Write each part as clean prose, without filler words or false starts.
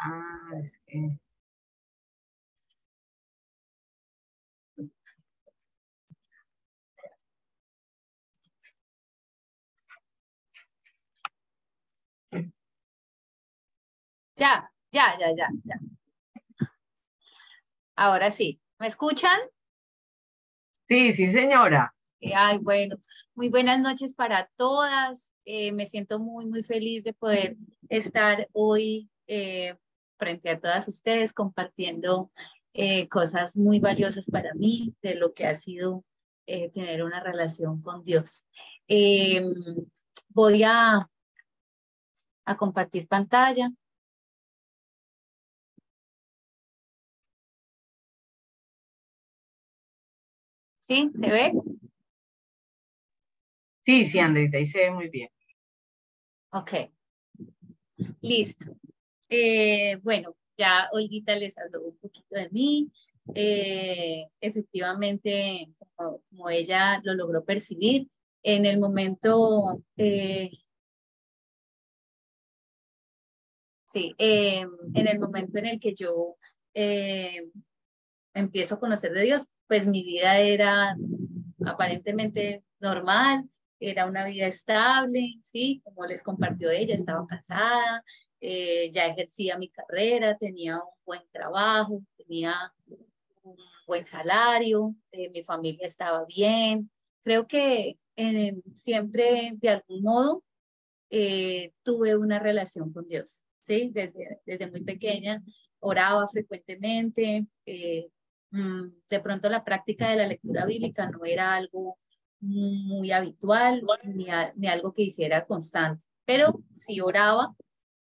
Ah, es que... Ya. Ahora sí. ¿Me escuchan? Sí, sí, señora. Ay, bueno, muy buenas noches para todas. Me siento muy feliz de poder estar hoy frente a todas ustedes compartiendo cosas muy valiosas para mí de lo que ha sido tener una relación con Dios. Eh, Voy a compartir pantalla. ¿Sí? ¿Se ve? Sí, sí, Andrita, ahí se ve muy bien. Ok, listo. Bueno, ya Olguita les habló un poquito de mí. Efectivamente, como ella lo logró percibir, en el momento, sí, en el momento en el que yo eh, empiezo a conocer de Dios, pues mi vida era aparentemente normal, era una vida estable, ¿sí? Como les compartió ella, estaba casada, ya ejercía mi carrera, tenía un buen trabajo, tenía un buen salario, mi familia estaba bien. Creo que siempre, de algún modo, tuve una relación con Dios, ¿sí? Desde muy pequeña oraba frecuentemente. De pronto la práctica de la lectura bíblica no era algo muy habitual ni algo que hiciera constante, pero sí oraba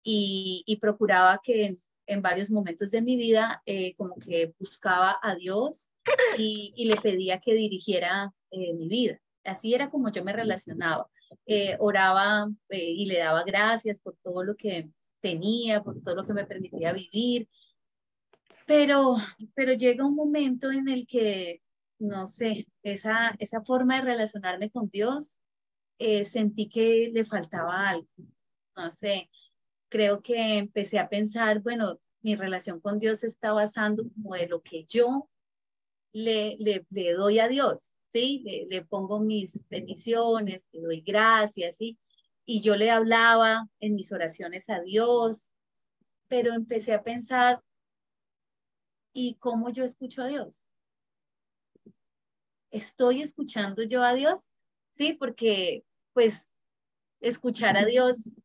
y procuraba que en varios momentos de mi vida como que buscaba a Dios y le pedía que dirigiera mi vida. Así era como yo me relacionaba. Oraba y le daba gracias por todo lo que tenía, por todo lo que me permitía vivir, pero, pero llega un momento en el que, no sé, esa forma de relacionarme con Dios, sentí que le faltaba algo, no sé, creo que empecé a pensar, bueno, mi relación con Dios se está basando como de lo que yo le doy a Dios, ¿sí? Le pongo mis peticiones, le doy gracias, ¿sí? Y yo le hablaba en mis oraciones a Dios, pero empecé a pensar, ¿y cómo yo escucho a Dios? ¿Estoy escuchando yo a Dios? Sí, porque pues escuchar a Dios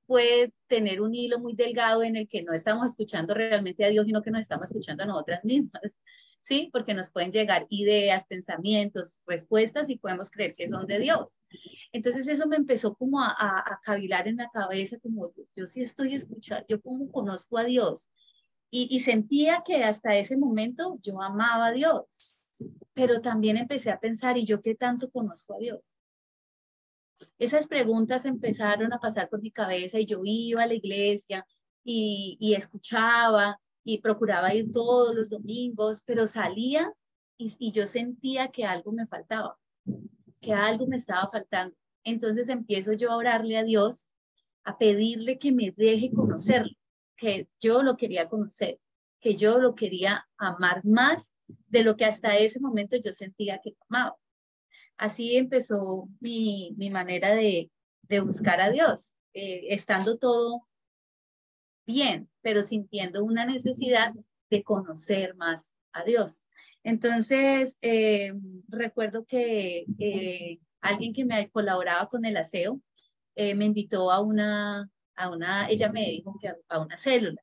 puede tener un hilo muy delgado en el que no estamos escuchando realmente a Dios, sino que nos estamos escuchando a nosotras mismas, ¿sí? Porque nos pueden llegar ideas, pensamientos, respuestas y podemos creer que son de Dios. Entonces eso me empezó como a cavilar en la cabeza, como yo sí estoy escuchando, yo como conozco a Dios y sentía que hasta ese momento yo amaba a Dios, pero también empecé a pensar, ¿y yo qué tanto conozco a Dios? Esas preguntas empezaron a pasar por mi cabeza y yo iba a la iglesia y escuchaba y procuraba ir todos los domingos, pero salía y yo sentía que algo me faltaba, que algo me estaba faltando. Entonces empiezo yo a orarle a Dios, a pedirle que me deje conocerlo, que yo lo quería conocer, que yo lo quería amar más de lo que hasta ese momento yo sentía que amaba. Así empezó mi manera de buscar a Dios, estando todo bien, pero sintiendo una necesidad de conocer más a Dios. Entonces, recuerdo que alguien que me colaboraba con el aseo me invitó ella me dijo que a una célula.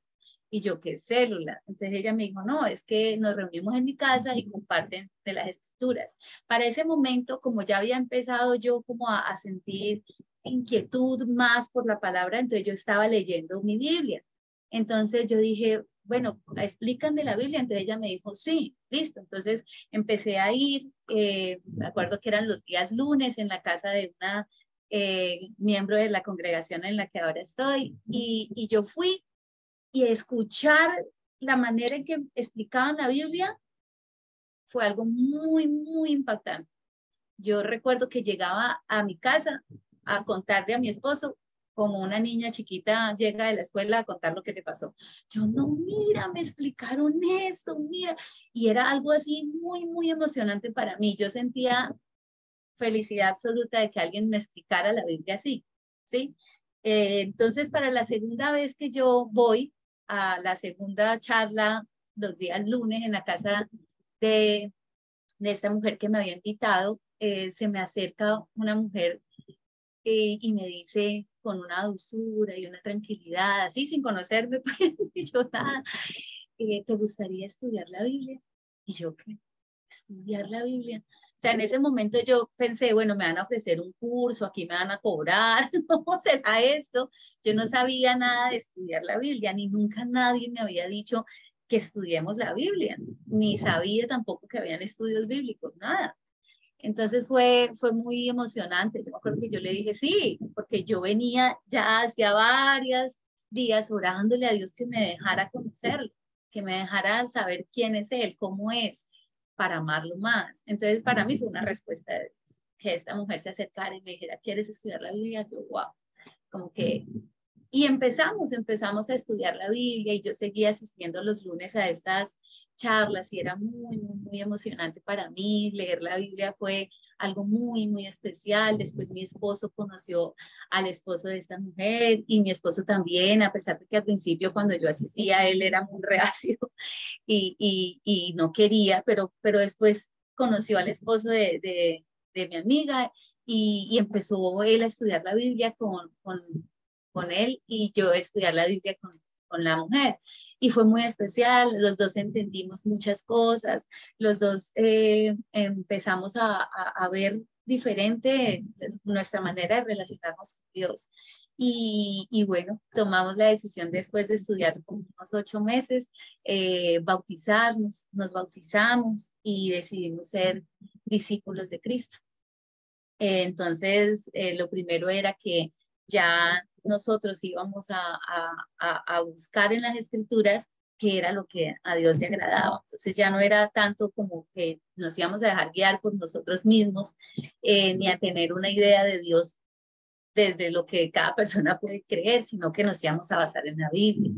Y yo, ¿qué célula? Entonces ella me dijo, no, es que nos reunimos en mi casa y comparten de las escrituras. Para ese momento, como ya había empezado yo como a sentir inquietud más por la palabra, entonces yo estaba leyendo mi Biblia. Entonces yo dije, bueno, explican de la Biblia. Entonces ella me dijo, sí, listo. Entonces empecé a ir, me acuerdo que eran los días lunes en la casa de una miembro de la congregación en la que ahora estoy, y yo fui y escuchar la manera en que explicaban la Biblia fue algo muy impactante. Yo recuerdo que llegaba a mi casa a contarle a mi esposo como una niña chiquita llega de la escuela a contar lo que le pasó. Yo, no, mira, me explicaron esto, mira. Y era algo así muy, muy emocionante para mí. Yo sentía felicidad absoluta de que alguien me explicara la Biblia así, ¿sí? Entonces, para la segunda vez que yo voy a la segunda charla, los días lunes en la casa de, de esta mujer que me había invitado, se me acerca una mujer y me dice con una dulzura y una tranquilidad, así sin conocerme, pues, y yo nada, ¿te gustaría estudiar la Biblia? Y yo, ¿qué? ¿Estudiar la Biblia? O sea, en ese momento yo pensé, bueno, me van a ofrecer un curso, aquí me van a cobrar, ¿cómo será esto? Yo no sabía nada de estudiar la Biblia, ni nunca nadie me había dicho que estudiemos la Biblia, ni sabía tampoco que habían estudios bíblicos, nada. Entonces fue muy emocionante. Yo me acuerdo que yo le dije sí, porque yo venía ya hacía varios días orándole a Dios que me dejara conocerlo, que me dejara saber quién es Él, cómo es, para amarlo más. Entonces para mí fue una respuesta de Dios, que esta mujer se acercara y me dijera, ¿quieres estudiar la Biblia? Yo, wow, como que... Y empezamos a estudiar la Biblia y yo seguía asistiendo los lunes a estas charlas y era muy, muy, muy emocionante para mí. Leer la Biblia fue algo muy, muy especial. Después mi esposo conoció al esposo de esta mujer y mi esposo también, a pesar de que al principio cuando yo asistía él era muy reacio y no quería, pero después conoció al esposo de mi amiga y empezó él a estudiar la Biblia con él y yo a estudiar la Biblia con la mujer. Y fue muy especial, los dos entendimos muchas cosas, los dos empezamos a ver diferente nuestra manera de relacionarnos con Dios. Y bueno, tomamos la decisión después de estudiar como unos 8 meses, bautizarnos, nos bautizamos y decidimos ser discípulos de Cristo. Entonces, lo primero era que ya nosotros íbamos a buscar en las escrituras qué era lo que a Dios le agradaba. Entonces ya no era tanto como que nos íbamos a dejar guiar por nosotros mismos, ni a tener una idea de Dios desde lo que cada persona puede creer, sino que nos íbamos a basar en la Biblia.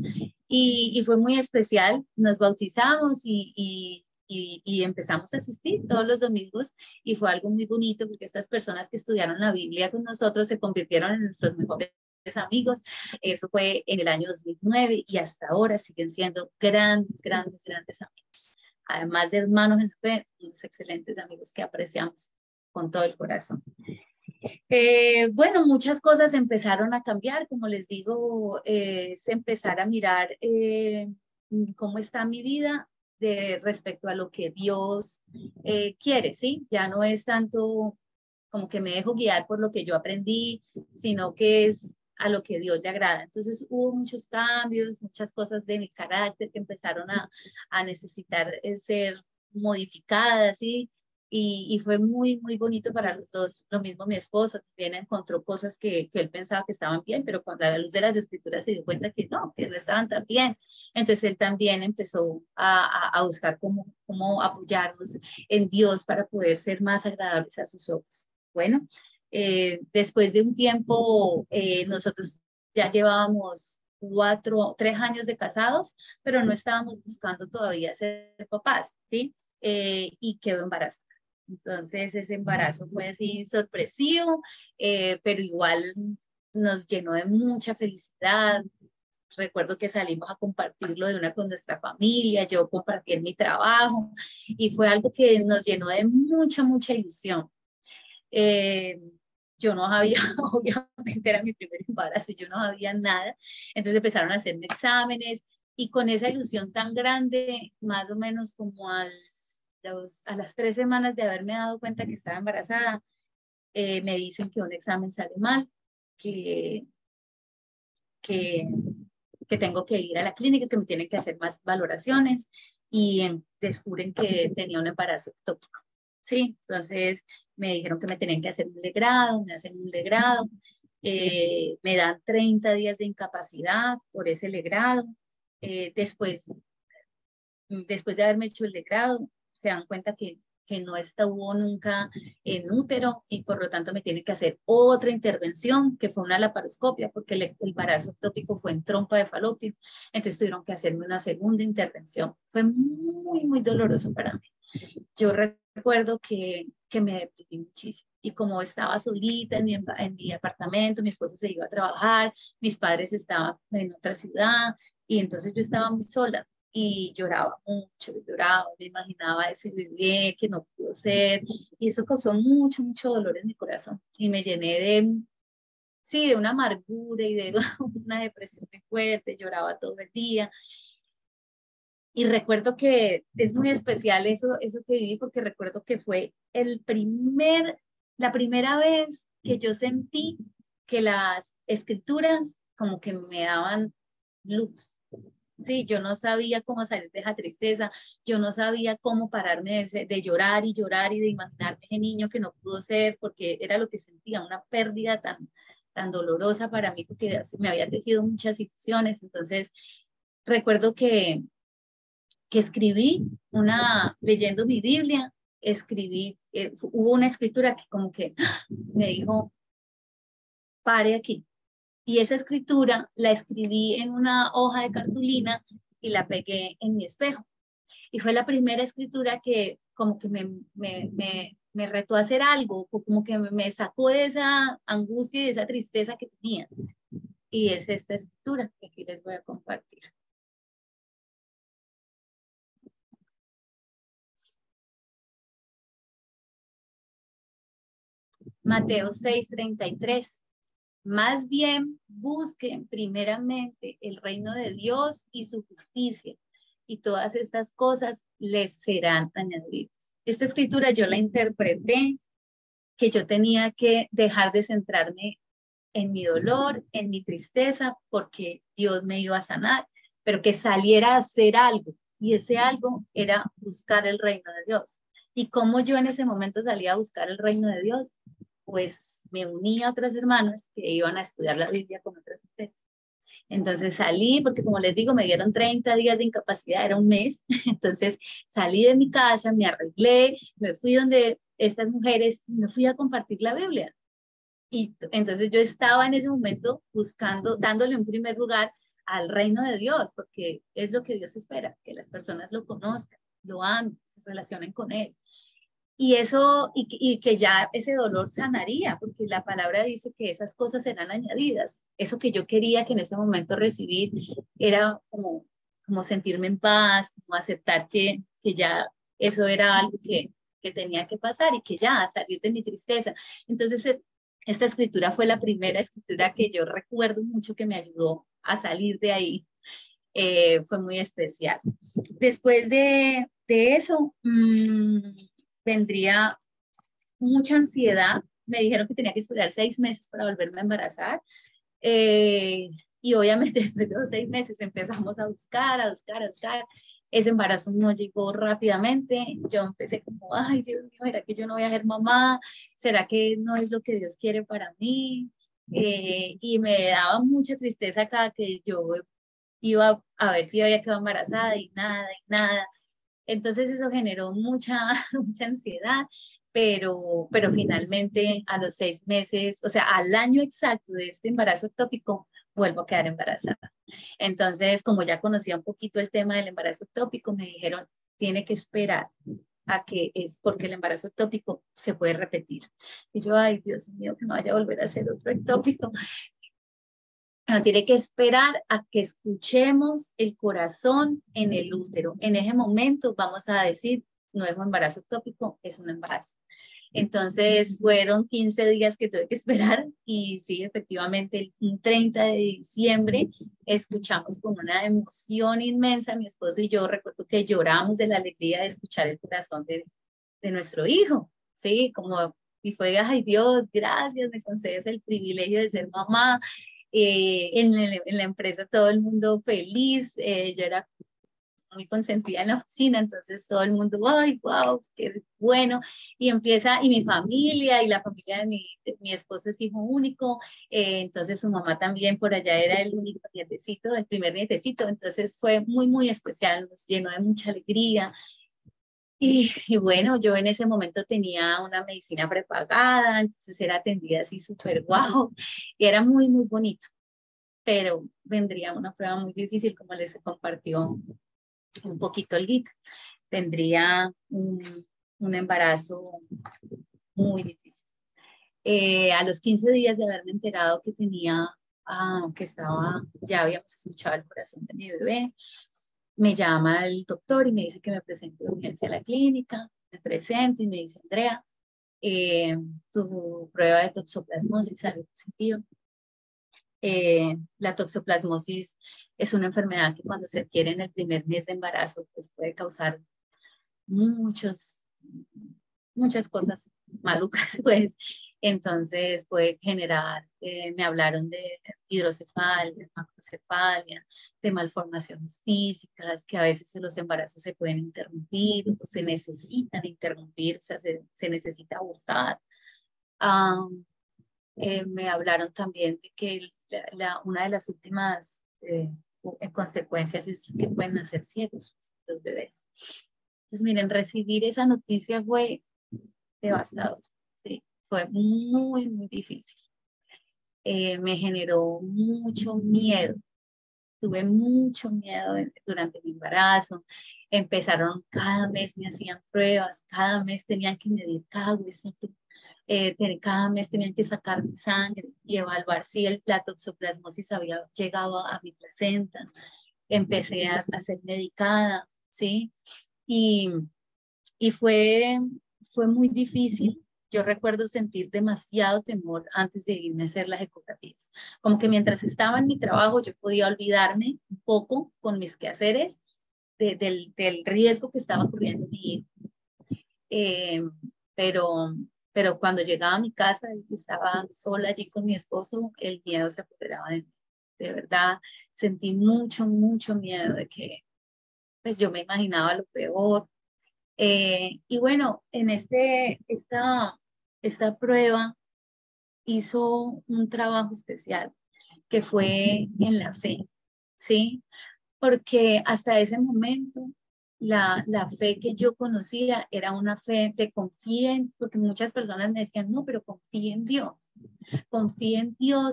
Y fue muy especial, nos bautizamos y empezamos a asistir todos los domingos y fue algo muy bonito porque estas personas que estudiaron la Biblia con nosotros se convirtieron en nuestros mejores amigos. Eso fue en el año 2009 y hasta ahora siguen siendo grandes, grandes, grandes amigos. Además de hermanos en la fe, unos excelentes amigos que apreciamos con todo el corazón. Bueno, muchas cosas empezaron a cambiar, como les digo, es empezar a mirar cómo está mi vida de respecto a lo que Dios quiere, ¿sí? Ya no es tanto como que me dejo guiar por lo que yo aprendí, sino que es a lo que Dios le agrada. Entonces hubo muchos cambios, muchas cosas de mi carácter que empezaron a necesitar ser modificadas, ¿sí? Y fue muy, muy bonito para los dos. Lo mismo mi esposo también encontró cosas que él pensaba que estaban bien, pero cuando a la luz de las escrituras se dio cuenta que no estaban tan bien. Entonces él también empezó a buscar cómo apoyarnos en Dios para poder ser más agradables a sus ojos. Bueno, después de un tiempo, nosotros ya llevábamos 3 años de casados, pero no estábamos buscando todavía ser papás, ¿sí? Y quedó embarazada. Entonces ese embarazo fue así sorpresivo, pero igual nos llenó de mucha felicidad. Recuerdo que salimos a compartirlo de una con nuestra familia, yo compartí en mi trabajo y fue algo que nos llenó de mucha, mucha ilusión. Eh, yo no sabía, obviamente era mi primer embarazo, yo no sabía nada. Entonces empezaron a hacerme exámenes y con esa ilusión tan grande, más o menos como a las 3 semanas de haberme dado cuenta que estaba embarazada, me dicen que un examen sale mal, que, que, que tengo que ir a la clínica, que me tienen que hacer más valoraciones y descubren que tenía un embarazo ectópico. Sí, entonces me dijeron que me tenían que hacer un legrado, me hacen un legrado, me dan 30 días de incapacidad por ese legrado. Después de haberme hecho el legrado, se dan cuenta que que no estuvo nunca en útero y por lo tanto me tiene que hacer otra intervención, que fue una laparoscopia, porque el embarazo ectópico fue en trompa de falopio. Entonces tuvieron que hacerme una segunda intervención. Fue muy, muy doloroso para mí. Yo recuerdo que me deprimí muchísimo. Y como estaba solita en mi apartamento, mi esposo se iba a trabajar, mis padres estaban en otra ciudad, y entonces yo estaba muy sola y lloraba mucho, lloraba, me imaginaba ese bebé que no pudo ser, y eso causó mucho, mucho dolor en mi corazón. Y me llené de, sí, de una amargura y de una depresión muy fuerte, lloraba todo el día. Y recuerdo que es muy especial eso que viví, porque recuerdo que fue la primera vez que yo sentí que las escrituras como que me daban luz. Sí, yo no sabía cómo salir de esa tristeza, yo no sabía cómo pararme de llorar y llorar y de imaginarme ese niño que no pudo ser, porque era lo que sentía, una pérdida tan dolorosa para mí, porque me había tejido muchas ilusiones. Entonces, recuerdo que escribí leyendo mi Biblia, hubo una escritura que como que me dijo, pare aquí. Y esa escritura la escribí en una hoja de cartulina y la pegué en mi espejo. Y fue la primera escritura que como que me retó a hacer algo, como que me sacó de esa angustia y de esa tristeza que tenía. Y es esta escritura que aquí les voy a compartir. Mateo 6:33. Más bien busquen primeramente el reino de Dios y su justicia, y todas estas cosas les serán añadidas. Esta escritura yo la interpreté que yo tenía que dejar de centrarme en mi dolor, en mi tristeza, porque Dios me iba a sanar, pero que saliera a hacer algo, y ese algo era buscar el reino de Dios. Y como yo en ese momento salía a buscar el reino de Dios, pues me uní a otras hermanas que iban a estudiar la Biblia con otras mujeres. Entonces salí, porque como les digo, me dieron 30 días de incapacidad, era un mes. Entonces salí de mi casa, me arreglé, me fui donde estas mujeres, me fui a compartir la Biblia. Y entonces yo estaba en ese momento buscando, dándole un primer lugar al reino de Dios, porque es lo que Dios espera, que las personas lo conozcan, lo amen, se relacionen con Él. Y eso, y que ya ese dolor sanaría, porque la palabra dice que esas cosas serán añadidas. Eso que yo quería que en ese momento recibir era como sentirme en paz, como aceptar que ya eso era algo que tenía que pasar y que ya salir de mi tristeza. Entonces, esta escritura fue la primera escritura que yo recuerdo mucho que me ayudó a salir de ahí. Fue muy especial. Después de eso, vendría mucha ansiedad. Me dijeron que tenía que esperar 6 meses para volverme a embarazar. Y obviamente después de los 6 meses empezamos a buscar, a buscar, a buscar. Ese embarazo no llegó rápidamente. Yo empecé como, ay, Dios mío, ¿será que yo no voy a ser mamá? ¿Será que no es lo que Dios quiere para mí? Y me daba mucha tristeza cada que yo iba a ver si había quedado embarazada y nada, y nada. Entonces eso generó mucha, mucha ansiedad, pero finalmente a los 6 meses, o sea, al año exacto de este embarazo ectópico, vuelvo a quedar embarazada. Entonces, como ya conocía un poquito el tema del embarazo ectópico, me dijeron, tiene que esperar a que es porque el embarazo ectópico se puede repetir. Y yo, ay, Dios mío, que no vaya a volver a ser otro ectópico. No, tiene que esperar a que escuchemos el corazón en el útero. En ese momento vamos a decir, no es un embarazo ectópico, es un embarazo. Entonces fueron 15 días que tuve que esperar y sí, efectivamente, el 30 de diciembre escuchamos con una emoción inmensa, mi esposo y yo, recuerdo que lloramos de la alegría de escuchar el corazón de nuestro hijo, ¿sí? Como, y fue, ay Dios, gracias, me concedes el privilegio de ser mamá. En la empresa todo el mundo feliz, yo era muy consentida en la oficina, entonces todo el mundo, ay, wow, qué bueno, y empieza, y mi familia, y la familia de mi esposo es hijo único, entonces su mamá también por allá era el único nietecito, el primer nietecito, entonces fue muy, muy especial, nos llenó de mucha alegría, Y bueno, yo en ese momento tenía una medicina prepagada, entonces era atendida así súper guau, y era muy, muy bonito, pero vendría una prueba muy difícil, como les compartió un poquito el guita. Vendría un embarazo muy difícil. A los 15 días de haberme enterado que tenía, que estaba, ya habíamos escuchado el corazón de mi bebé, me llama el doctor y me dice que me presente de urgencia a la clínica. Me presento y me dice, Andrea, tu prueba de toxoplasmosis salió positiva. La toxoplasmosis es una enfermedad que cuando se adquiere en el primer mes de embarazo, pues puede causar muchos, muchas cosas malucas, pues. Entonces puede generar, me hablaron de hidrocefalia, macrocefalia, de malformaciones físicas, que a veces los embarazos se pueden interrumpir o se necesitan interrumpir, o sea, se necesita abortar. Ah, me hablaron también de que una de las últimas consecuencias es que pueden nacer ciegos los bebés. Entonces, miren, recibir esa noticia fue devastador, ¿sí? Fue muy, muy difícil. Me generó mucho miedo. Tuve mucho miedo durante mi embarazo. Empezaron, cada mes me hacían pruebas, cada mes tenían que medir cada huesito, cada mes tenían que sacar mi sangre y evaluar si la toxoplasmosis había llegado a mi placenta. Empecé a ser medicada, ¿sí? Y, y fue muy difícil. Yo recuerdo sentir demasiado temor antes de irme a hacer las ecografías. Como que mientras estaba en mi trabajo yo podía olvidarme un poco con mis quehaceres del riesgo que estaba corriendo mi hijo. Eh, pero, pero cuando llegaba a mi casa y estaba sola allí con mi esposo, el miedo se apoderaba de mí. De verdad, sentí mucho, mucho miedo de que pues yo me imaginaba lo peor. Y bueno, en esta prueba hizo un trabajo especial que fue en la fe, ¿sí? Porque hasta ese momento la fe que yo conocía era una fe de confíen, porque muchas personas me decían, no, pero confía en Dios,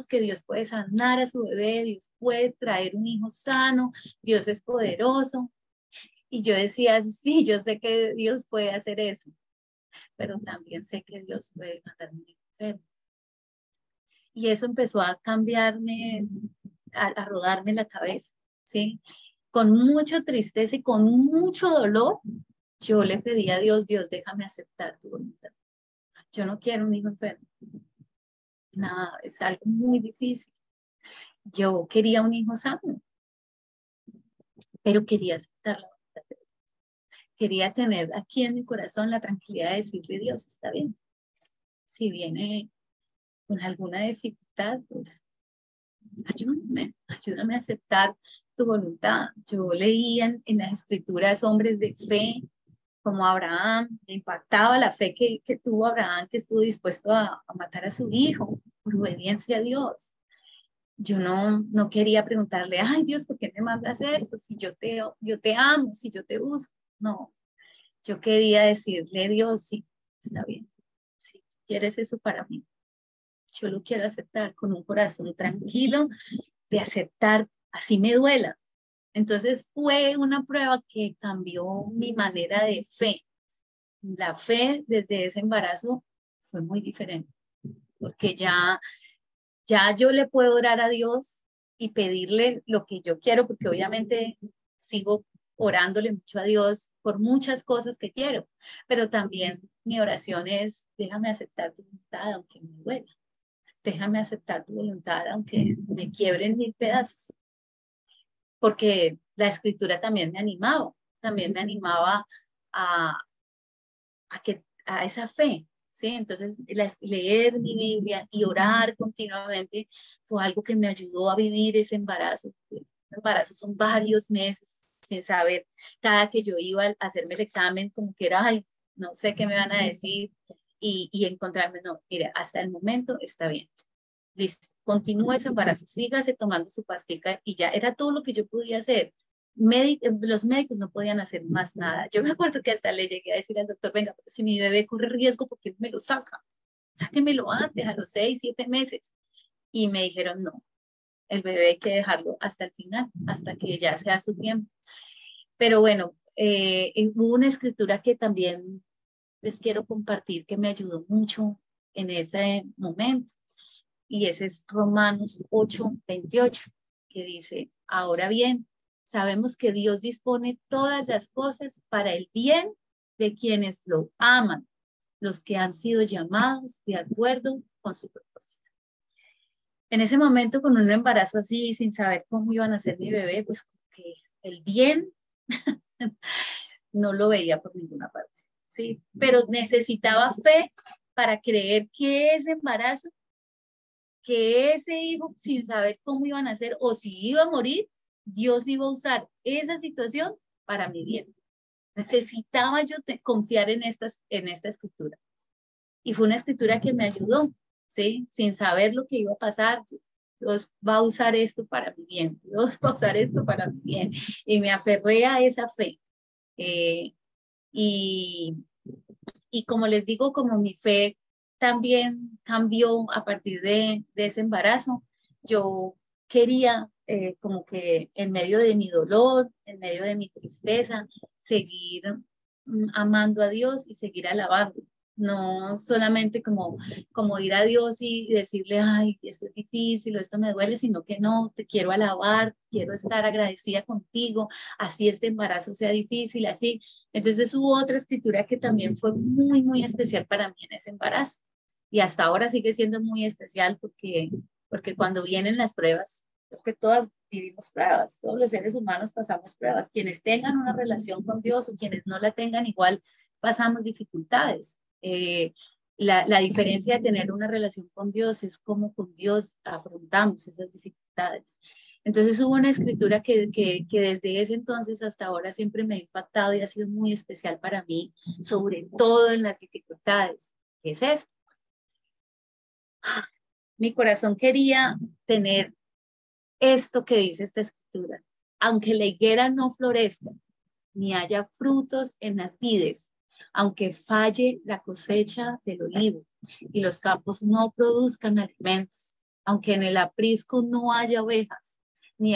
que Dios puede sanar a su bebé, Dios puede traer un hijo sano, Dios es poderoso. Y yo decía, sí, yo sé que Dios puede hacer eso, pero también sé que Dios puede mandar un hijo enfermo. Y eso empezó a cambiarme, a rodarme la cabeza, ¿sí? Con mucha tristeza y con mucho dolor, yo le pedí a Dios, Dios, déjame aceptar tu voluntad. Yo no quiero un hijo enfermo. Nada, es algo muy difícil. Yo quería un hijo sano, pero quería aceptar la voluntad de Dios. Quería tener aquí en mi corazón la tranquilidad de decirle, Dios, está bien. Si viene con alguna dificultad, pues ayúdame a aceptar tu voluntad. Yo leía en las escrituras hombres de fe como Abraham, me impactaba la fe que tuvo Abraham, que estuvo dispuesto a matar a su hijo por obediencia a Dios. Yo no quería preguntarle, ay Dios, ¿por qué me mandas esto? Si yo te amo, si yo te busco. No, yo quería decirle, Dios, sí, está bien, si quieres eso para mí, yo lo quiero aceptar con un corazón tranquilo de aceptar, así me duela. Entonces fue una prueba que cambió mi manera de fe. La fe desde ese embarazo fue muy diferente, porque ya yo le puedo orar a Dios y pedirle lo que yo quiero, porque obviamente sigo orándole mucho a Dios por muchas cosas que quiero, pero también mi oración es, déjame aceptar tu voluntad aunque me duela, déjame aceptar tu voluntad aunque me quiebren mil pedazos, porque la escritura también me animaba a, a esa fe, ¿sí? Entonces, leer mi Biblia y orar continuamente fue algo que me ayudó a vivir ese embarazo. Pues, embarazo son varios meses sin saber, cada que yo iba a hacerme el examen, como que era, ay, no sé qué me van a decir, y encontrarme, no, mire, hasta el momento está bien. Listo, continúe ese embarazo, sígase tomando su pastica y ya era todo lo que yo podía hacer. los médicos no podían hacer más nada. Yo me acuerdo que hasta le llegué a decir al doctor, venga, pero si mi bebé corre riesgo, ¿por qué no me lo saca? Sáquemelo antes, a los 6, 7 meses. Y me dijeron, no, el bebé hay que dejarlo hasta el final, hasta que ya sea su tiempo. Pero bueno, hubo una escritura que también les quiero compartir que me ayudó mucho en ese momento. Y ese es Romanos 8:28, que dice, ahora bien, sabemos que Dios dispone todas las cosas para el bien de quienes lo aman, los que han sido llamados de acuerdo con su propósito. En ese momento, con un embarazo así, sin saber cómo iban a ser mi bebé, pues que el bien no lo veía por ninguna parte, ¿sí? Pero necesitaba fe para creer que ese embarazo, que ese hijo, sin saber cómo iban a ser o si iba a morir, Dios iba a usar esa situación para mi bien. Necesitaba yo confiar en esta escritura. Y fue una escritura que me ayudó, ¿sí? Sin saber lo que iba a pasar. Dios va a usar esto para mi bien. Dios va a usar esto para mi bien. Y me aferré a esa fe. Y como les digo, como mi fe también cambió a partir de ese embarazo, yo quería como que en medio de mi dolor, en medio de mi tristeza, seguir amando a Dios y seguir alabando. No solamente como ir a Dios y decirle, ay, esto es difícil o esto me duele, sino que no, te quiero alabar, quiero estar agradecida contigo, así este embarazo sea difícil, así. Entonces hubo otra escritura que también fue muy, muy especial para mí en ese embarazo. Y hasta ahora sigue siendo muy especial porque cuando vienen las pruebas, porque todas vivimos pruebas, todos los seres humanos pasamos pruebas. Quienes tengan una relación con Dios o quienes no la tengan, igual pasamos dificultades. La diferencia de tener una relación con Dios es cómo con Dios afrontamos esas dificultades. Entonces hubo una escritura que desde ese entonces hasta ahora siempre me ha impactado y ha sido muy especial para mí, sobre todo en las dificultades. ¿Qué es esto? Mi corazón quería tener esto que dice esta escritura. Aunque la higuera no florezca, ni haya frutos en las vides, aunque falle la cosecha del olivo y los campos no produzcan alimentos, aunque en el aprisco no haya ovejas, ni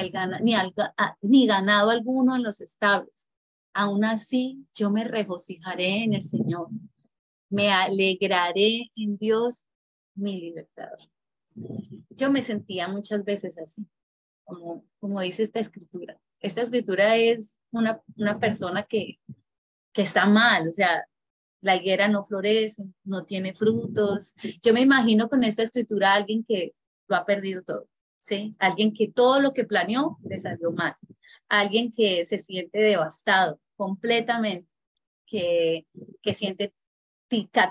ganado alguno en los establos, aún así yo me regocijaré en el Señor, me alegraré en Dios, mi libertador. Yo me sentía muchas veces así, como dice esta escritura. Esta escritura es una persona que está mal, o sea, la higuera no florece, no tiene frutos. Yo me imagino con esta escritura a alguien que lo ha perdido todo, ¿sí? Alguien que todo lo que planeó le salió mal. Alguien que se siente devastado completamente, que siente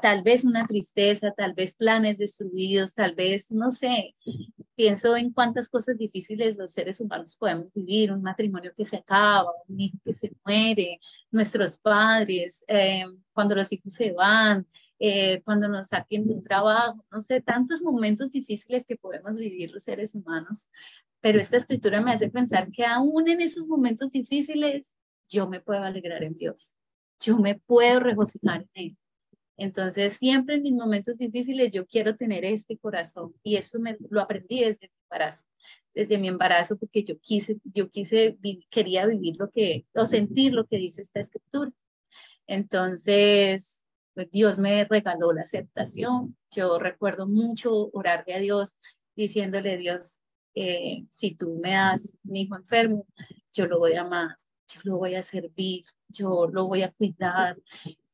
tal vez una tristeza, tal vez planes destruidos, tal vez, no sé, pienso en cuántas cosas difíciles los seres humanos podemos vivir, un matrimonio que se acaba, un hijo que se muere, nuestros padres, cuando los hijos se van, cuando nos saquen de un trabajo, no sé, tantos momentos difíciles que podemos vivir los seres humanos, pero esta escritura me hace pensar que aún en esos momentos difíciles yo me puedo alegrar en Dios, yo me puedo regocijar en Él. Entonces, siempre en mis momentos difíciles yo quiero tener este corazón y eso lo aprendí desde mi embarazo porque quería vivir o sentir lo que dice esta escritura. Entonces, pues Dios me regaló la aceptación. Yo recuerdo mucho orarle a Dios, diciéndole, Dios, si tú me das un hijo enfermo, yo lo voy a amar, yo lo voy a servir, yo lo voy a cuidar,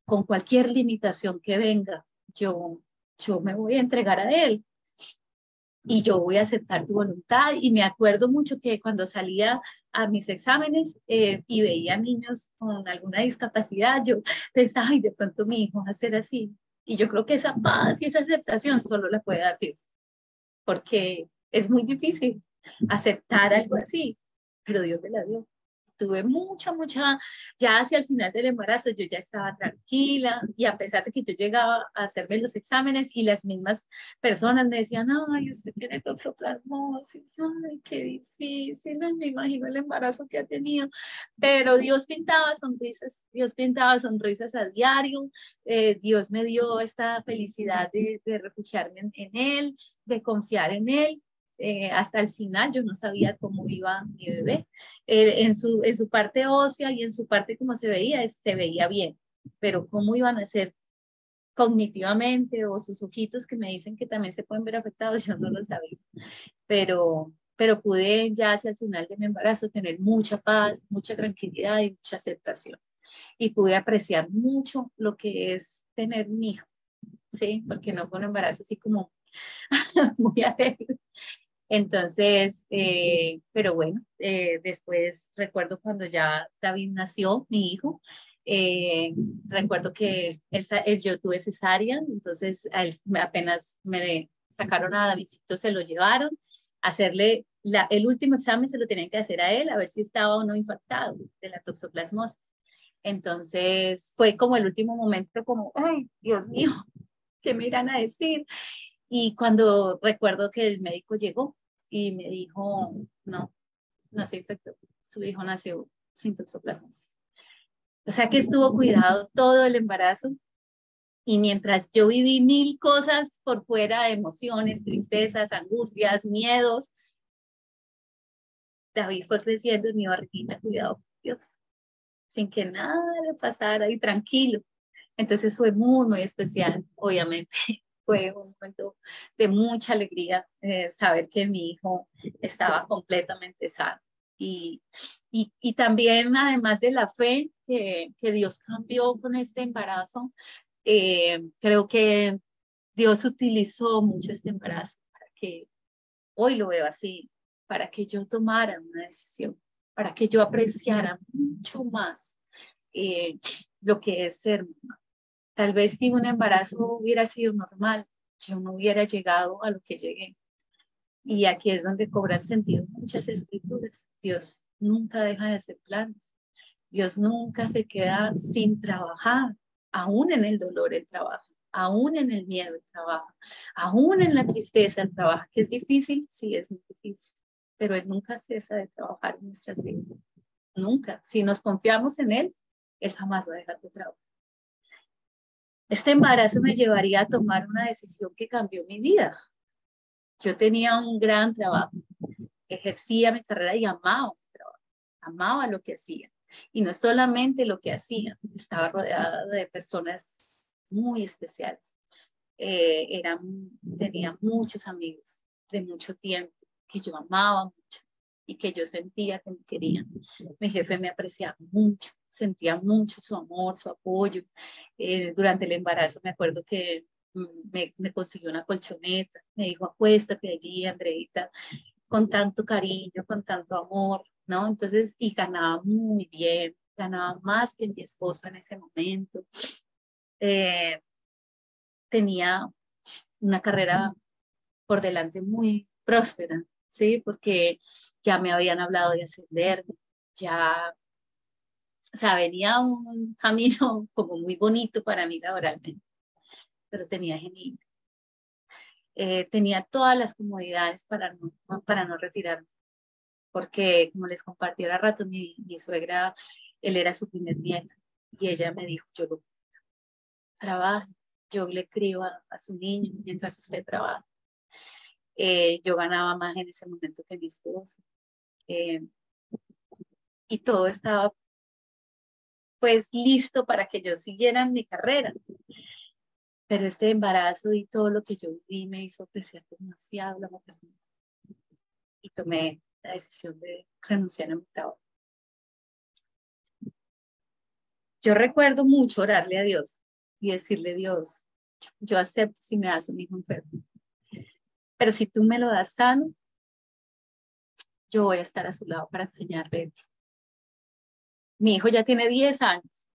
con cualquier limitación que venga, yo me voy a entregar a Él y yo voy a aceptar tu voluntad. Y me acuerdo mucho que cuando salía a mis exámenes y veía niños con alguna discapacidad, yo pensaba, ay, de pronto mi hijo va a ser así. Y yo creo que esa paz y esa aceptación solo la puede dar Dios, porque es muy difícil aceptar algo así, pero Dios me la dio. tuve ya hacia el final del embarazo yo ya estaba tranquila y a pesar de que yo llegaba a hacerme los exámenes y las mismas personas me decían, ay, usted tiene toxoplasmosis, ay, qué difícil, ay, me imagino el embarazo que ha tenido, pero Dios pintaba sonrisas a diario, Dios me dio esta felicidad de refugiarme en Él, de confiar en Él. Hasta el final yo no sabía cómo iba mi bebé. En su parte ósea y en su parte como se veía bien, pero cómo iban a ser cognitivamente o sus ojitos que me dicen que también se pueden ver afectados, yo no lo sabía. Pero pude ya hacia el final de mi embarazo tener mucha paz, mucha tranquilidad y mucha aceptación. Y pude apreciar mucho lo que es tener un hijo, ¿sí? Porque no fue un embarazo así como muy alegre. Entonces, pero bueno, después recuerdo cuando ya David nació, mi hijo, recuerdo que yo tuve cesárea, entonces apenas me sacaron a Davidcito, se lo llevaron a hacerle el último examen, se lo tenían que hacer a él, a ver si estaba o no infectado de la toxoplasmosis. Entonces fue como el último momento, como, ay, Dios mío, ¿qué me irán a decir? Y cuando recuerdo que el médico llegó y me dijo, no, no se infectó, su hijo nació sin toxoplasmosis. O sea que estuvo cuidado todo el embarazo y mientras yo viví mil cosas por fuera, emociones, tristezas, angustias, miedos, David fue creciendo en mi barriguita, cuidado por Dios, sin que nada le pasara y tranquilo. Entonces fue muy, muy especial, obviamente. Fue un momento de mucha alegría saber que mi hijo estaba completamente sano. Y también, además de la fe que Dios cambió con este embarazo, creo que Dios utilizó mucho este embarazo para que, hoy lo veo así, para que yo tomara una decisión, para que yo apreciara mucho más lo que es ser mamá. Tal vez si un embarazo hubiera sido normal, yo no hubiera llegado a lo que llegué. Y aquí es donde cobran sentido muchas escrituras. Dios nunca deja de hacer planes. Dios nunca se queda sin trabajar. Aún en el dolor el trabajo, aún en el miedo el trabajo, aún en la tristeza el trabajo, que es difícil, sí es muy difícil, pero Él nunca cesa de trabajar en nuestras vidas. Nunca. Si nos confiamos en Él, Él jamás va a dejar de trabajar. Este embarazo me llevaría a tomar una decisión que cambió mi vida. Yo tenía un gran trabajo, ejercía mi carrera y amaba mi trabajo, amaba lo que hacía. Y no solamente lo que hacía, estaba rodeada de personas muy especiales. Tenía muchos amigos de mucho tiempo que yo amaba mucho y que yo sentía que me querían. Mi jefe me apreciaba mucho, sentía mucho su amor, su apoyo. Durante el embarazo me acuerdo que me consiguió una colchoneta, me dijo, acuéstate allí, Andreita, con tanto cariño, con tanto amor, ¿no? Entonces, y ganaba muy bien, ganaba más que mi esposo en ese momento. Tenía una carrera por delante muy próspera, ¿sí? Porque ya me habían hablado de ascenderme, ya, o sea, venía un camino como muy bonito para mí laboralmente, pero tenía genial. Tenía todas las comodidades para no retirarme, porque como les compartí ahora rato, mi suegra, él era su primer nieto, y ella me dijo, yo lo trabajo, yo le crío a su niño mientras usted trabaja. Yo ganaba más en ese momento que mi esposo. Eh, y todo estaba pues listo para que yo siguiera en mi carrera. Pero este embarazo y todo lo que yo viví me hizo apreciar demasiado la maternidad y tomé la decisión de renunciar a mi trabajo. Yo recuerdo mucho orarle a Dios y decirle, Dios, yo acepto si me das un hijo enfermo, pero si tú me lo das sano, yo voy a estar a su lado para enseñarle. Mi hijo ya tiene 10 años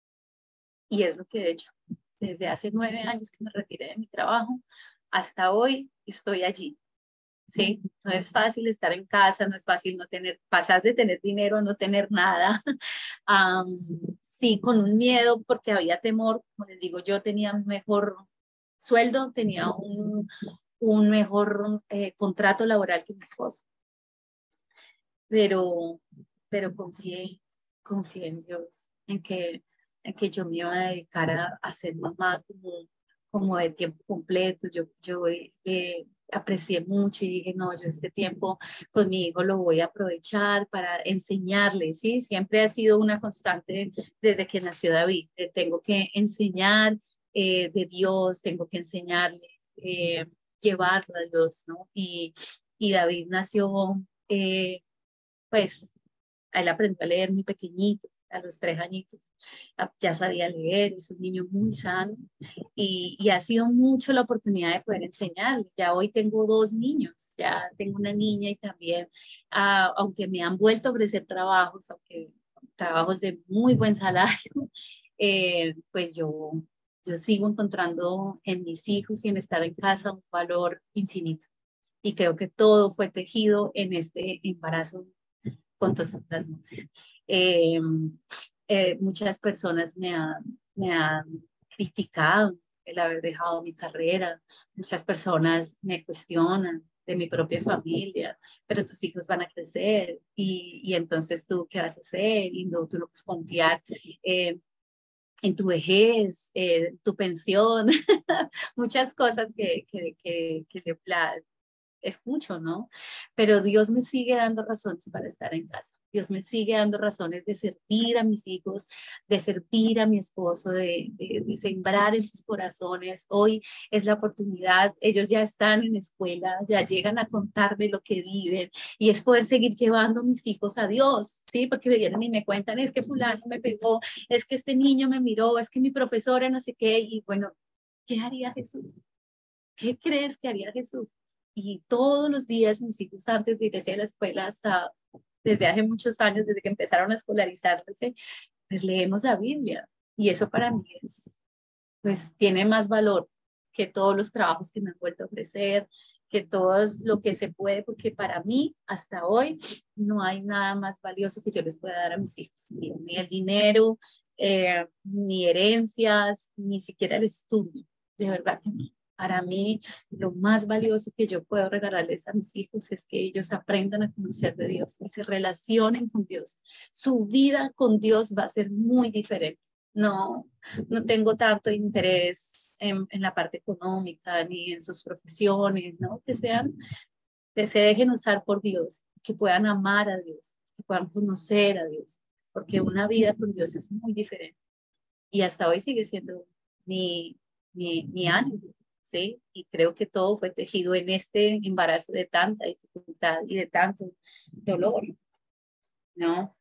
y es lo que he hecho. Desde hace 9 años que me retiré de mi trabajo, hasta hoy estoy allí. ¿sí? No es fácil estar en casa, no es fácil no tener, pasar de tener dinero a no tener nada. Am, sí, con un miedo porque había temor, como les digo, yo tenía un mejor sueldo, tenía un mejor contrato laboral que mi esposo, pero, pero confié en Dios, en que yo me iba a dedicar a ser mamá como de tiempo completo. Yo aprecié mucho y dije, no, yo este tiempo con mi hijo lo voy a aprovechar para enseñarle, ¿sí? Siempre ha sido una constante desde que nació David. Tengo que enseñar de Dios, tengo que enseñarle, llevarlo a Dios, ¿no? Y David nació, pues, él aprendió a leer muy pequeñito, a los 3 añitos. Ya sabía leer, es un niño muy sano y ha sido mucho la oportunidad de poder enseñarle. Ya hoy tengo 2 niños, ya tengo una niña y también, aunque me han vuelto a ofrecer trabajos, aunque trabajos de muy buen salario, pues yo sigo encontrando en mis hijos y en estar en casa un valor infinito. Y creo que todo fue tejido en este embarazo con todas las voces. Eh, Muchas personas me han criticado el haber dejado mi carrera, muchas personas me cuestionan de mi propia familia, pero tus hijos van a crecer y entonces tú qué vas a hacer y no, tú no puedes confiar en tu vejez, tu pensión, muchas cosas que escucho, ¿no? Pero Dios me sigue dando razones para estar en casa. Dios me sigue dando razones de servir a mis hijos, de servir a mi esposo, de sembrar en sus corazones. Hoy es la oportunidad, ellos ya están en escuela, ya llegan a contarme lo que viven y es poder seguir llevando a mis hijos a Dios, ¿sí? Porque me vienen y me cuentan, es que fulano me pegó, es que este niño me miró, es que mi profesora no sé qué, y bueno, ¿qué haría Jesús? ¿Qué crees que haría Jesús? Y todos los días mis hijos antes de irse a la escuela hasta desde hace muchos años, desde que empezaron a escolarizarse, pues leemos la Biblia. Y eso para mí es, pues tiene más valor que todos los trabajos que me han vuelto a ofrecer, que todo lo que se puede, porque para mí hasta hoy no hay nada más valioso que yo les pueda dar a mis hijos, ni el dinero, ni herencias, ni siquiera el estudio, de verdad que no. Para mí, lo más valioso que yo puedo regalarles a mis hijos es que ellos aprendan a conocer de Dios y se relacionen con Dios. Su vida con Dios va a ser muy diferente. No, no tengo tanto interés en la parte económica ni en sus profesiones, ¿no? Que se dejen usar por Dios, que puedan amar a Dios, que puedan conocer a Dios, porque una vida con Dios es muy diferente y hasta hoy sigue siendo mi ánimo, ¿sí? Y creo que todo fue tejido en este embarazo de tanta dificultad y de tanto dolor, ¿no?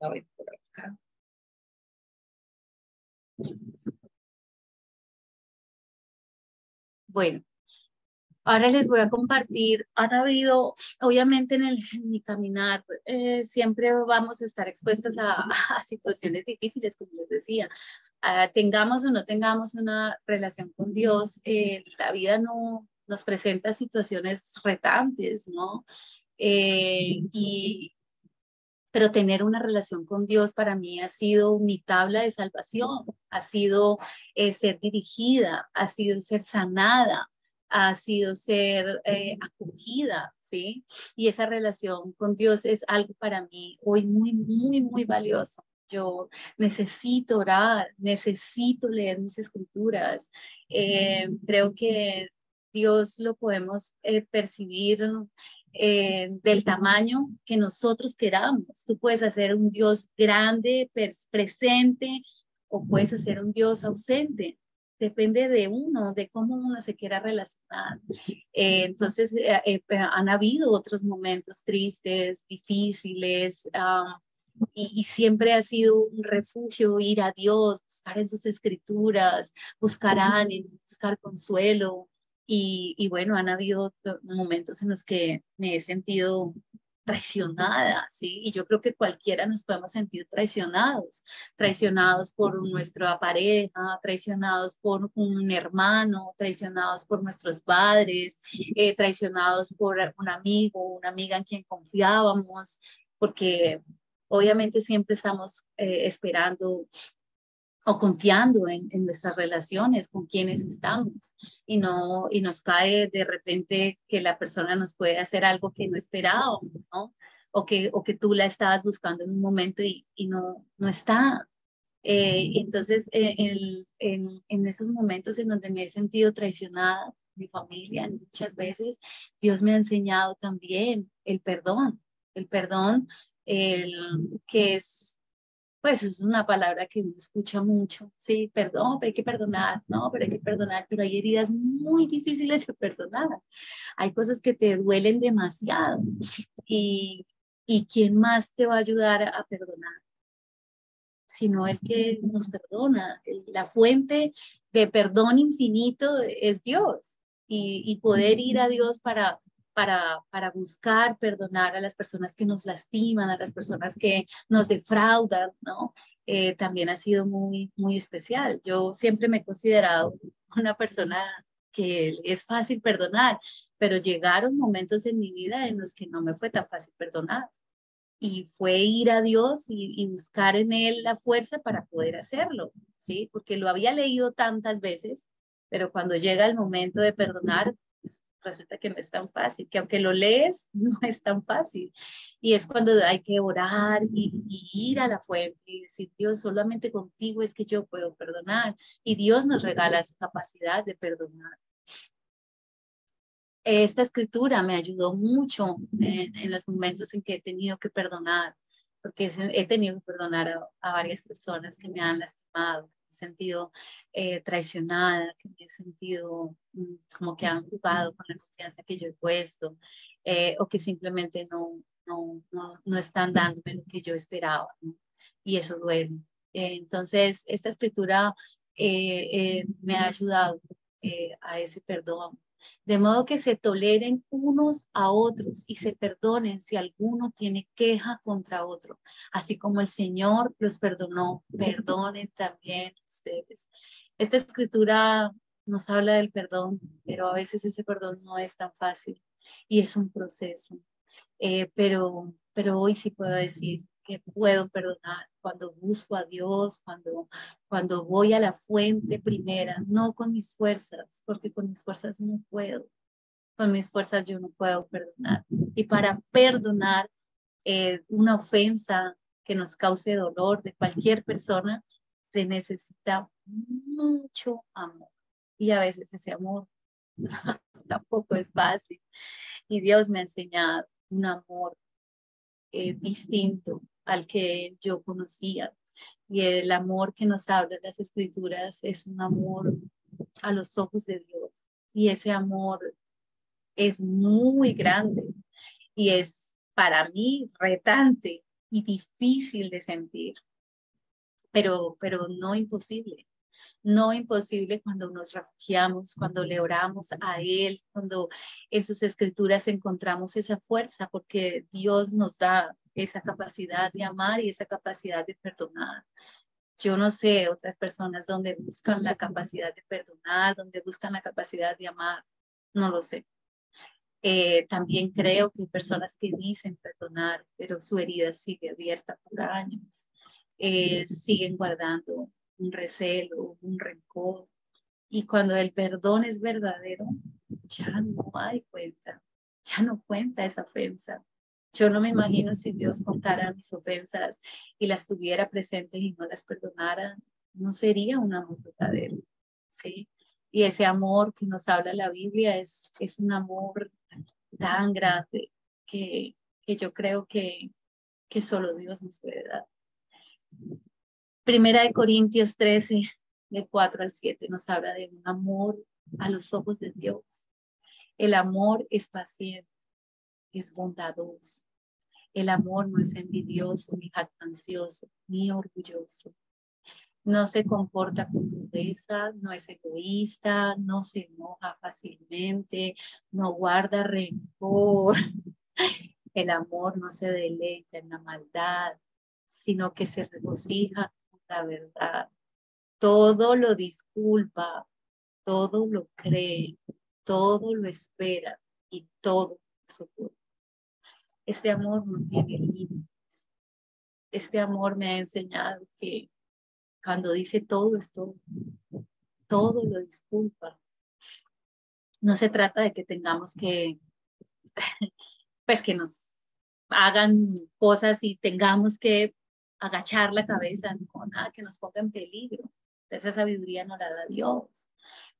A ver, por acá. Bueno, ahora les voy a compartir, han habido, obviamente en mi caminar, siempre vamos a estar expuestas a situaciones difíciles, como les decía. Tengamos o no tengamos una relación con Dios, la vida no nos presenta situaciones retantes, ¿no? Y, pero tener una relación con Dios para mí ha sido mi tabla de salvación, ha sido ser dirigida, ha sido ser sanada, ha sido ser acogida, ¿sí? Y esa relación con Dios es algo para mí hoy muy, muy, muy valioso. Yo necesito orar, necesito leer mis escrituras. Creo que Dios lo podemos percibir del tamaño que nosotros queramos. Tú puedes hacer un Dios grande, presente, o puedes hacer un Dios ausente. Depende de uno, de cómo uno se quiera relacionar. Entonces, han habido otros momentos tristes, difíciles, y siempre ha sido un refugio ir a Dios, buscar en sus escrituras, buscar ánimo, buscar consuelo. Y bueno, han habido momentos en los que me he sentido traicionada, ¿sí? Y yo creo que cualquiera nos podemos sentir traicionados, traicionados por nuestra pareja, traicionados por un hermano, traicionados por nuestros padres, traicionados por un amigo, una amiga en quien confiábamos, porque obviamente siempre estamos esperando o confiando en nuestras relaciones, con quienes estamos, y nos cae de repente que la persona nos puede hacer algo que no esperábamos, ¿no? O que tú la estabas buscando en un momento y no está. Entonces, en esos momentos en donde me he sentido traicionada, mi familia, muchas veces, Dios me ha enseñado también el perdón, el, que es pues es una palabra que uno escucha mucho, sí, perdón, pero hay que perdonar, no, pero hay que perdonar, pero hay heridas muy difíciles de perdonar, hay cosas que te duelen demasiado y, y ¿quién más te va a ayudar a perdonar? Sino el que nos perdona, la fuente de perdón infinito es Dios y poder ir a Dios para buscar perdonar a las personas que nos lastiman, a las personas que nos defraudan, ¿no? También ha sido muy especial. Yo siempre me he considerado una persona que es fácil perdonar, pero llegaron momentos en mi vida en los que no me fue tan fácil perdonar. Y fue ir a Dios y buscar en Él la fuerza para poder hacerlo, ¿sí? Porque lo había leído tantas veces, pero cuando llega el momento de perdonar, pues resulta que no es tan fácil, que aunque lo lees, no es tan fácil. Y es cuando hay que orar y ir a la fuente y decir, Dios, solamente contigo es que yo puedo perdonar. Y Dios nos regala esa capacidad de perdonar. Esta escritura me ayudó mucho en los momentos en que he tenido que perdonar, porque he tenido que perdonar a varias personas que me han lastimado, que me he sentido traicionada, que me he sentido como que han jugado con la confianza que yo he puesto, o que simplemente no están dándome lo que yo esperaba, ¿no? Y eso duele. Entonces, esta escritura me ha ayudado a ese perdón, de modo que se toleren unos a otros y se perdonen si alguno tiene queja contra otro, así como el Señor los perdonó, perdonen también ustedes. Esta escritura nos habla del perdón, pero a veces ese perdón no es tan fácil y es un proceso. Pero hoy sí puedo decir que puedo perdonar cuando busco a Dios, cuando voy a la fuente primera, no con mis fuerzas, porque con mis fuerzas no puedo, con mis fuerzas yo no puedo perdonar. Y para perdonar una ofensa que nos cause dolor de cualquier persona, se necesita mucho amor. Y a veces ese amor tampoco es fácil. Y Dios me ha enseñado un amor distinto al que yo conocía. Y el amor que nos habla las escrituras es un amor a los ojos de Dios. Y ese amor es muy grande y es para mí retante y difícil de sentir, pero no imposible. No imposible cuando nos refugiamos, cuando le oramos a Él, cuando en sus escrituras encontramos esa fuerza, porque Dios nos da esa capacidad de amar y esa capacidad de perdonar. Yo no sé otras personas donde buscan la capacidad de perdonar, donde buscan la capacidad de amar, no lo sé. También creo que hay personas que dicen perdonar, pero su herida sigue abierta por años. Siguen guardando un recelo, un rencor. Y cuando el perdón es verdadero, ya no hay cuenta, ya no cuenta esa ofensa. Yo no me imagino si Dios contara mis ofensas y las tuviera presentes y no las perdonara, no sería un amor verdadero, ¿sí? Y ese amor que nos habla la Biblia es un amor tan grande que yo creo que solo Dios nos puede dar. Primera de Corintios 13, de 4 al 7, nos habla de un amor a los ojos de Dios. El amor es paciente, es bondadoso. El amor no es envidioso, ni jactancioso, ni orgulloso. No se comporta con rudeza, no es egoísta, no se enoja fácilmente, no guarda rencor. El amor no se deleita en la maldad, sino que se regocija con la verdad. Todo lo disculpa, todo lo cree, todo lo espera y todo lo soporta. Este amor no tiene límites. Este amor me ha enseñado que cuando dice todo es todo, todo lo disculpa. No se trata de que tengamos que, pues que nos hagan cosas y tengamos que agachar la cabeza, no, nada que nos ponga en peligro. Esa sabiduría no la da Dios.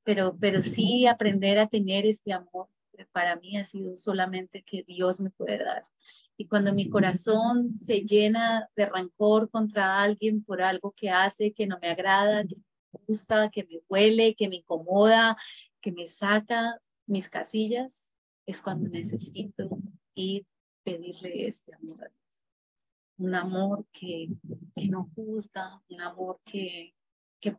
Pero sí aprender a tener este amor, para mí ha sido solamente que Dios me puede dar. Y cuando mi corazón se llena de rencor contra alguien por algo que hace, que no me agrada, que me gusta, que me huele, que me incomoda, que me saca mis casillas, es cuando necesito ir pedirle este amor a Dios. Un amor que no juzga, un amor que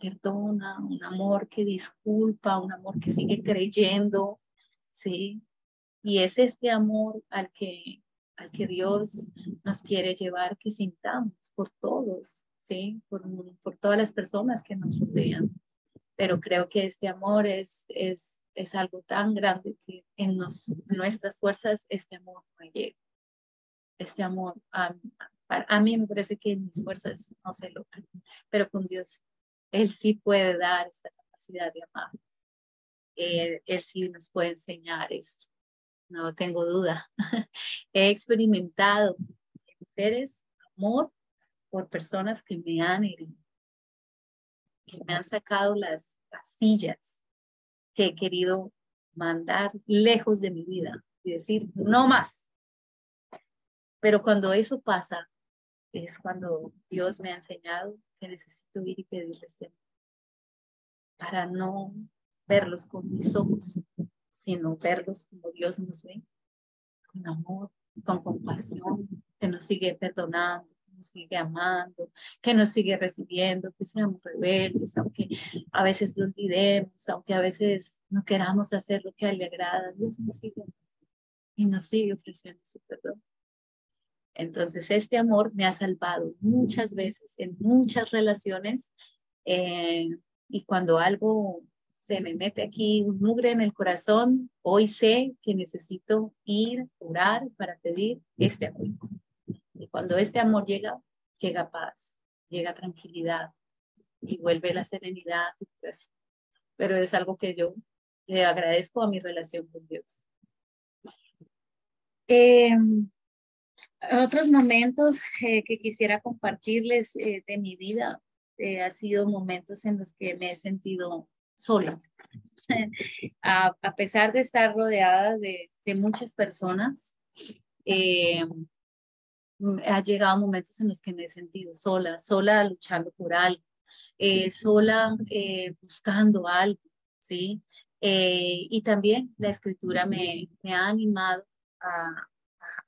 perdona, un amor que disculpa, un amor que sigue creyendo, ¿sí? Y es este amor al que Dios nos quiere llevar, que sintamos por todos, ¿sí? Por todas las personas que nos rodean. Pero creo que este amor es algo tan grande que en nuestras fuerzas este amor no llega. Este amor, a mí me parece que en mis fuerzas no se logra, pero con Dios, Él sí puede dar esta capacidad de amar. Él sí nos puede enseñar esto, no tengo duda. He experimentado mujeres, amor por personas que me han herido, que me han sacado las casillas que he querido mandar lejos de mi vida y decir, no más. Pero cuando eso pasa, es cuando Dios me ha enseñado que necesito ir y pedirles tiempo para no verlos con mis ojos, sino verlos como Dios nos ve, con amor, con compasión, que nos sigue perdonando, que nos sigue amando, que nos sigue recibiendo, que seamos rebeldes, aunque a veces lo olvidemos, aunque a veces no queramos hacer lo que a Él le agrada, Dios nos sigue y nos sigue ofreciendo su perdón. Entonces, este amor me ha salvado muchas veces en muchas relaciones, y cuando algo se me mete aquí, un mugre en el corazón, hoy sé que necesito ir, orar para pedir este amor. Y cuando este amor llega, llega paz, llega tranquilidad y vuelve la serenidad a tu corazón. Pero es algo que yo le agradezco a mi relación con Dios. Otros momentos que quisiera compartirles de mi vida ha sido momentos en los que me he sentido sola. A pesar de estar rodeada de muchas personas, ha llegado momentos en los que me he sentido sola, sola luchando por algo, sola buscando algo, ¿sí? Y también la escritura me ha animado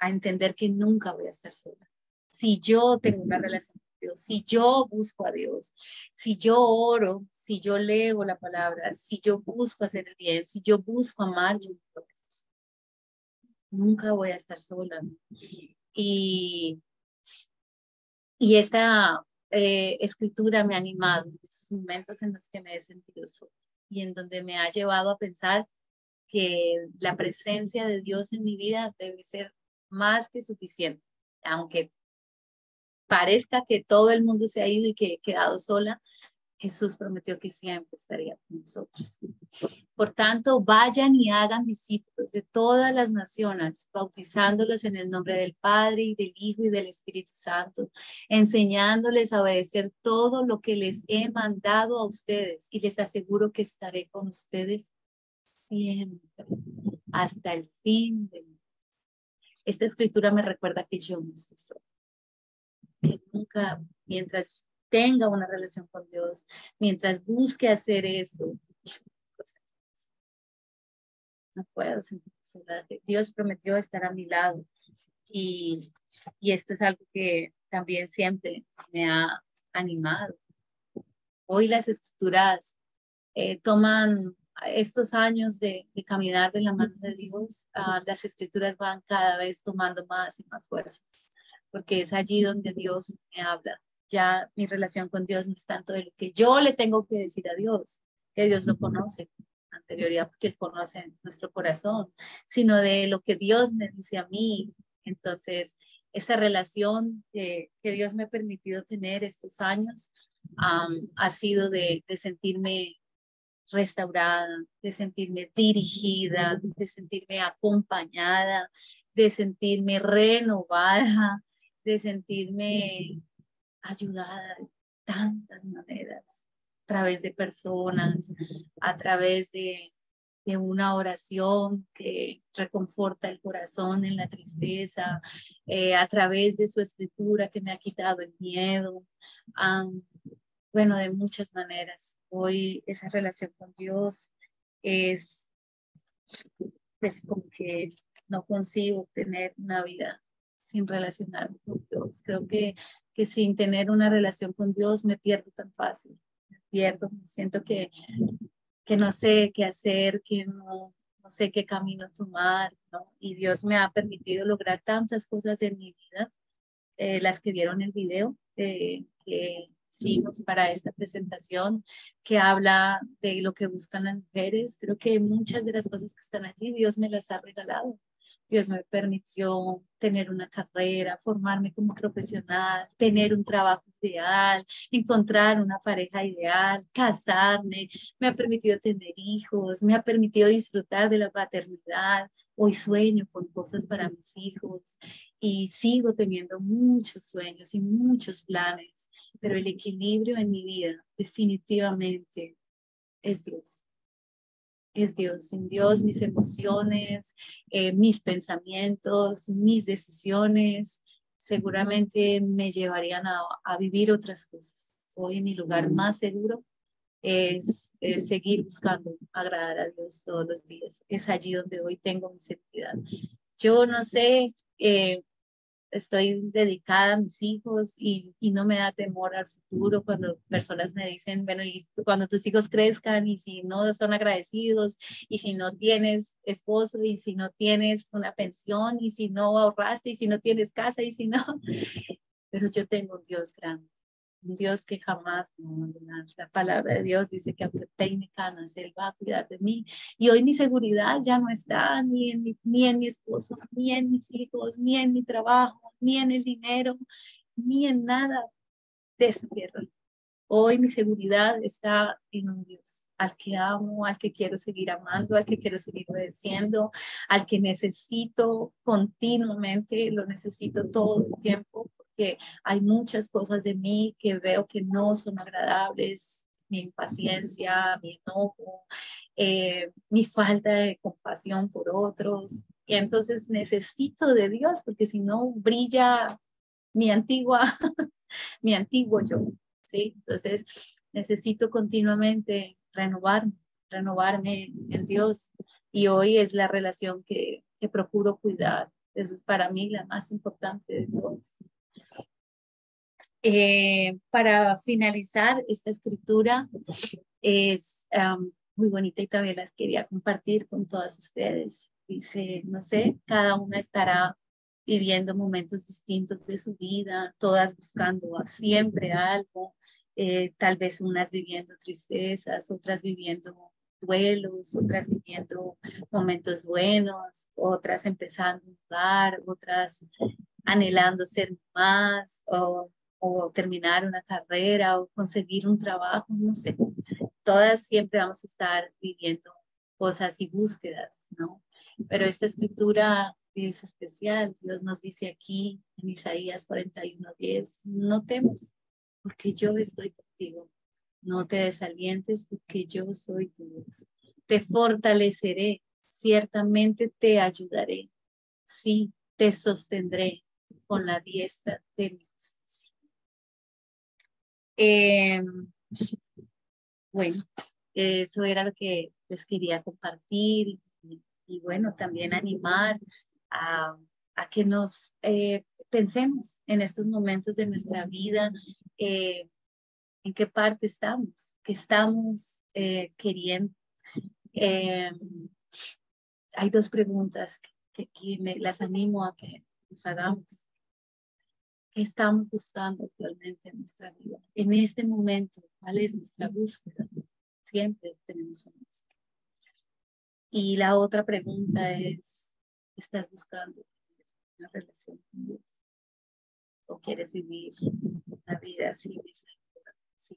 a entender que nunca voy a estar sola. Si yo tengo una relación con Dios, si yo busco a Dios, si yo oro, si yo leo la palabra, si yo busco hacer el bien, si yo busco amar, yo nunca voy a estar sola. Y esta escritura me ha animado en esos momentos en los que me he sentido sola y en donde me ha llevado a pensar que la presencia de Dios en mi vida debe ser más que suficiente, aunque parezca que todo el mundo se ha ido y que he quedado sola. Jesús prometió que siempre estaría con nosotros. Por tanto, vayan y hagan discípulos de todas las naciones, bautizándolos en el nombre del Padre y del Hijo y del Espíritu Santo, enseñándoles a obedecer todo lo que les he mandado a ustedes, y les aseguro que estaré con ustedes siempre, hasta el fin del mundo. Esta escritura me recuerda que yo no estoy sola, que nunca, mientras tenga una relación con Dios, mientras busque hacer eso, no puedo sentir soledad. Dios prometió estar a mi lado, y esto es algo que también siempre me ha animado. Hoy las escrituras toman estos años de caminar de la mano de Dios, las escrituras van cada vez tomando más y más fuerzas, porque es allí donde Dios me habla. Ya mi relación con Dios no es tanto de lo que yo le tengo que decir a Dios, que Dios lo conoce, anterioridad porque Él conoce nuestro corazón, sino de lo que Dios me dice a mí. Entonces, esa relación que Dios me ha permitido tener estos años ha sido de sentirme restaurada, de sentirme dirigida, de sentirme acompañada, de sentirme renovada, de sentirme ayudada de tantas maneras, a través de personas, a través de una oración que reconforta el corazón en la tristeza, a través de su escritura que me ha quitado el miedo. Bueno, de muchas maneras. Hoy esa relación con Dios es, pues, como que no consigo tener una vida sin relacionarme con Dios. Creo que sin tener una relación con Dios me pierdo tan fácil. Me pierdo, siento que no sé qué hacer, que no sé qué camino tomar, ¿no? Y Dios me ha permitido lograr tantas cosas en mi vida, las que vieron el video que hicimos para esta presentación, que habla de lo que buscan las mujeres. Creo que muchas de las cosas que están allí, Dios me las ha regalado. Dios me permitió tener una carrera, formarme como profesional, tener un trabajo ideal, encontrar una pareja ideal, casarme, me ha permitido tener hijos, me ha permitido disfrutar de la paternidad. Hoy sueño con cosas para mis hijos y sigo teniendo muchos sueños y muchos planes, pero el equilibrio en mi vida definitivamente es Dios. Es Dios. Sin Dios, mis emociones, mis pensamientos, mis decisiones, seguramente me llevarían a vivir otras cosas. Hoy mi lugar más seguro es seguir buscando agradar a Dios todos los días. Es allí donde hoy tengo mi seguridad. Yo no sé, estoy dedicada a mis hijos y no me da temor al futuro cuando personas me dicen, bueno, y cuando tus hijos crezcan y si no son agradecidos y si no tienes esposo y si no tienes una pensión y si no ahorraste y si no tienes casa y si no, pero yo tengo un Dios grande. Un Dios que jamás me va a abandonar. La palabra de Dios dice que aunque peine canas, Él va a cuidar de mí. Y hoy mi seguridad ya no está ni en mi esposo, ni en mis hijos, ni en mi trabajo, ni en el dinero, ni en nada de esta tierra. Hoy mi seguridad está en un Dios al que amo, al que quiero seguir amando, al que quiero seguir obedeciendo, al que necesito continuamente, lo necesito todo el tiempo, porque hay muchas cosas de mí que veo que no son agradables, mi impaciencia, mi enojo, mi falta de compasión por otros. Y entonces necesito de Dios, porque si no brilla mi antigua, mi antiguo yo. ¿Sí? Entonces, necesito continuamente renovarme en Dios. Y hoy es la relación que procuro cuidar. Esa es para mí la más importante de todas. Para finalizar, esta escritura es muy bonita y también las quería compartir con todas ustedes. Dice, no sé, cada una estará viviendo momentos distintos de su vida, todas buscando siempre algo, tal vez unas viviendo tristezas, otras viviendo duelos, otras viviendo momentos buenos, otras empezando un lugar, otras anhelando ser más o terminar una carrera o conseguir un trabajo, no sé. Todas siempre vamos a estar viviendo cosas y búsquedas, ¿no? Pero esta escritura es especial. Dios nos dice aquí en Isaías 41:10, no temas, porque yo estoy contigo. No te desalientes, porque yo soy tu Dios. Te fortaleceré, ciertamente te ayudaré. Sí, te sostendré con la diestra de mi justicia. Bueno, eso era lo que les quería compartir y bueno, también animar a, a que nos pensemos en estos momentos de nuestra vida, en qué parte estamos, qué estamos queriendo. Hay dos preguntas que las animo a que nos hagamos. ¿Qué estamos buscando actualmente en nuestra vida? En este momento, ¿cuál es nuestra búsqueda? Siempre tenemos una búsqueda. Y la otra pregunta es, ¿estás buscando una relación con Dios? ¿O quieres vivir la vida sin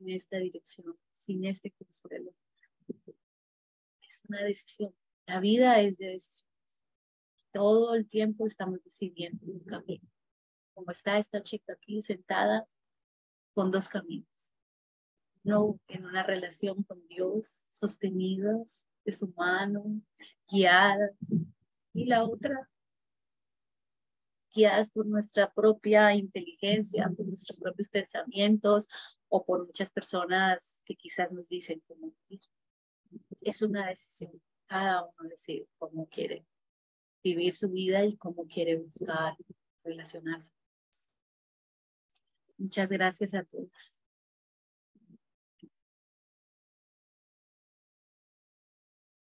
esta dirección, sin este consuelo? Es una decisión. La vida es de decisiones. Todo el tiempo estamos decidiendo un camino. Como está esta chica aquí sentada con dos caminos. Uno en una relación con Dios, sostenidas de su mano, guiadas. Y la otra, guiadas por nuestra propia inteligencia, por nuestros propios pensamientos o por muchas personas que quizás nos dicen cómo vivir. Es una decisión. Cada uno decide cómo quiere vivir su vida y cómo quiere buscar relacionarse. Muchas gracias a todos.